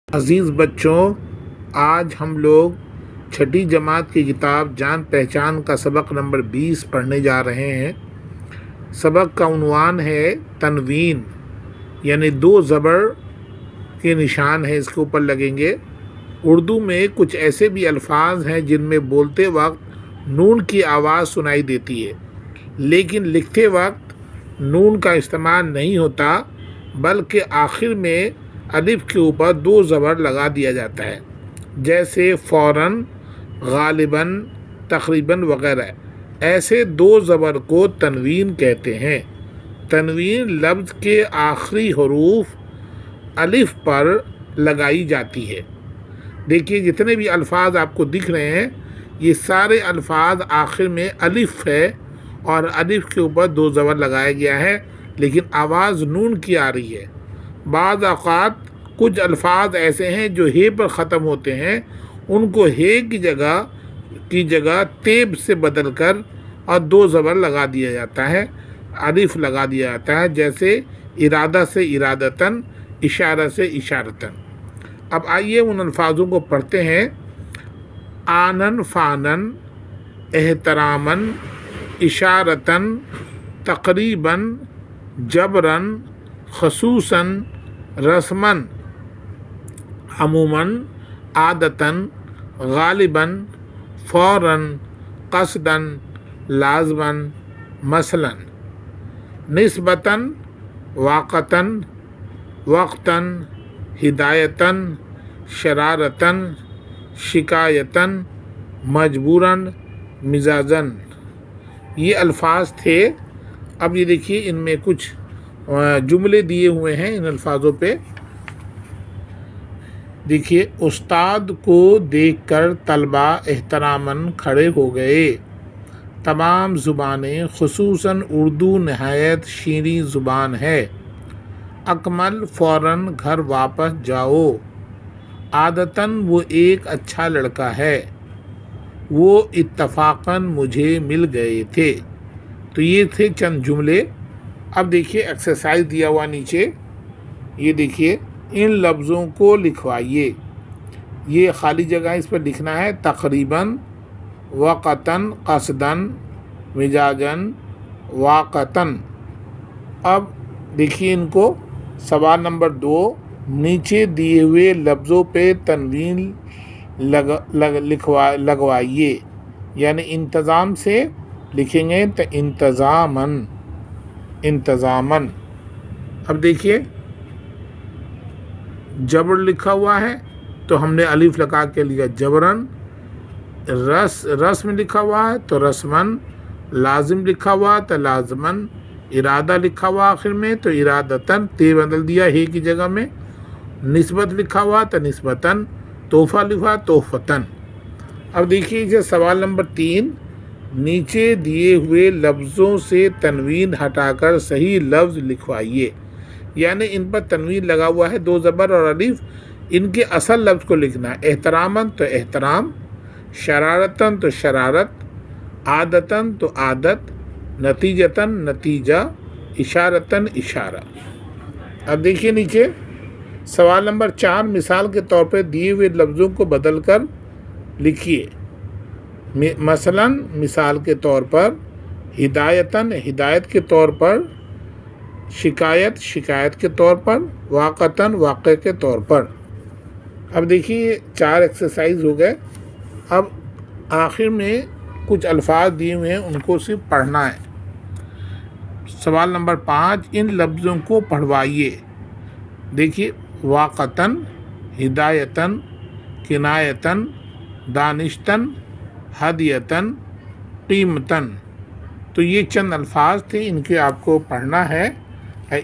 عزیز بچوں، آج ہم لوگ چھٹی جماعت کی کتاب جان پہچان کا سبق نمبر 20 پڑھنے جا رہے ہیں۔ سبق کا عنوان ہے تنوین، یعنی 2 زبر کے نشان ہیں اس کے اوپر لگیں گے۔ اردو میں کچھ ایسے بھی الفاظ ہیں جن میں بولتے وقت نون کی آواز سنائی دیتی ہے، لیکن لکھتے وقت نون کا استعمال نہیں ہوتا، بلکہ آخر میں الف کے اوپر 2 زبر لگا دیا جاتا ہے، جیسے فوراً، غالباً، تقریباً وغیرہ۔ ایسے 2 زبر کو تنوین کہتے ہیں۔ تنوین لفظ کے آخری حروف الف پر لگائی جاتی ہے۔ دیکھیے جتنے بھی الفاظ آپ کو دکھ رہے ہیں، یہ سارے الفاظ آخر میں الف ہے اور الف کے اوپر 2 زبر لگایا گیا ہے، لیکن آواز نون کی آ رہی ہے۔ بعض اوقات کچھ الفاظ ایسے ہیں جو ہے پر ختم ہوتے ہیں، ان کو ہے کی جگہ تیب سے بدل کر اور 2 زبر لگا دیا جاتا ہے، الف لگا دیا جاتا ہے، جیسے ارادہ سے ارادتاً، اشارہ سے اشارتاً۔ اب آئیے ان الفاظوں کو پڑھتے ہیں۔ آنن فانن، احتراماً، اشارتاً، تقریباً، جبراً، خصوصاً، رسماً، عموماً، عادتاً، غالباً، فوراً، قصداً، لازماً، مثلاً، نسبتاً، واقعتاً، وقتاً، ہدایتاً، شرارتاً، شکایتاً، مجبوراً، مزاجاً۔ یہ الفاظ تھے۔ اب یہ دیکھیے ان میں کچھ جملے دیے ہوئے ہیں ان الفاظوں پہ۔ دیکھیے، استاد کو دیکھ کر طلباء احتراماً کھڑے ہو گئے۔ تمام زبانیں، خصوصاً اردو نہایت شیریں زبان ہے۔ اکمل، فوراً گھر واپس جاؤ۔ عادتاً وہ ایک اچھا لڑکا ہے۔ وہ اتفاقاً مجھے مل گئے تھے۔ تو یہ تھے چند جملے۔ اب دیکھیے ایکسرسائز دیا ہوا نیچے، یہ دیکھیے ان لفظوں کو لکھوائیے۔ یہ خالی جگہ اس پر لکھنا ہے تقریباً، وقتاً، قصداً، مزاجاً، واقعتاً۔ اب دیکھیے ان کو، سوال نمبر 2، نیچے دیے ہوئے لفظوں پہ تنوین لگوائیے، یعنی انتظام سے لکھیں گے تو انتظاماً، انتظاماً۔ اب دیکھیے جبر لکھا ہوا ہے تو ہم نے الف لگا کے لیا جبراً۔ رسم لکھا ہوا ہے تو رسماً، لازم لکھا ہوا تو لازماً، ارادہ لکھا ہوا آخر میں تو ارادتاً، تے بدل دیا ہے کی جگہ میں، نسبت لکھا ہوا تو نسبتاً، تحفہ لکھا تحفتاً۔ اب دیکھیے سوال نمبر 3، نیچے دیے ہوئے لفظوں سے تنوین ہٹا کر صحیح لفظ لکھوائیے، یعنی ان پر تنوین لگا ہوا ہے 2 زبر اور الف، ان کے اصل لفظ کو لکھنا ہے۔ احتراماً تو احترام، شرارتاً تو شرارت، عادتاً تو عادت، نتیجتاً نتیجہ، اشارتاً اشارہ۔ اب دیکھیے نیچے سوال نمبر 4، مثال کے طور پہ دیے ہوئے لفظوں کو بدل کر لکھیے۔ مثلاً، مثال کے طور پر، ہدایتاً، ہدایت کے طور پر، شکایت، شکایت کے طور پر، واقعتاً، واقع کے طور پر۔ اب دیکھیے 4 ایکسرسائز ہو گئے۔ اب آخر میں کچھ الفاظ دیے ہوئے ہیں، ان کو صرف پڑھنا ہے۔ سوال نمبر 5، ان لفظوں کو پڑھوائیے۔ دیکھیے، واقعتاً، ہدایتاً، کنایتاً، دانشتاً، ہدیتاً، قیمتاً۔ تو یہ چند الفاظ تھے، ان کے آپ کو پڑھنا ہے،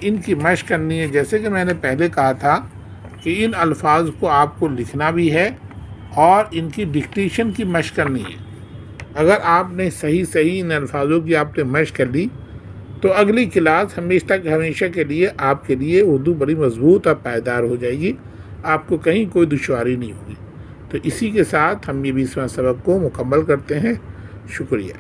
ان کی مشق کرنی ہے۔ جیسے کہ میں نے پہلے کہا تھا کہ ان الفاظ کو آپ کو لکھنا بھی ہے اور ان کی ڈکٹیشن کی مشق کرنی ہے۔ اگر آپ نے صحیح ان الفاظوں کی آپ نے مشق کر لی تو اگلی کلاس ہمیشہ کے لیے آپ کے لیے اردو بڑی مضبوط اور پائیدار ہو جائے گی، آپ کو کہیں کوئی دشواری نہیں ہوگی۔ تو اسی کے ساتھ ہم یہ 20واں سبق کو مکمل کرتے ہیں۔ شکریہ۔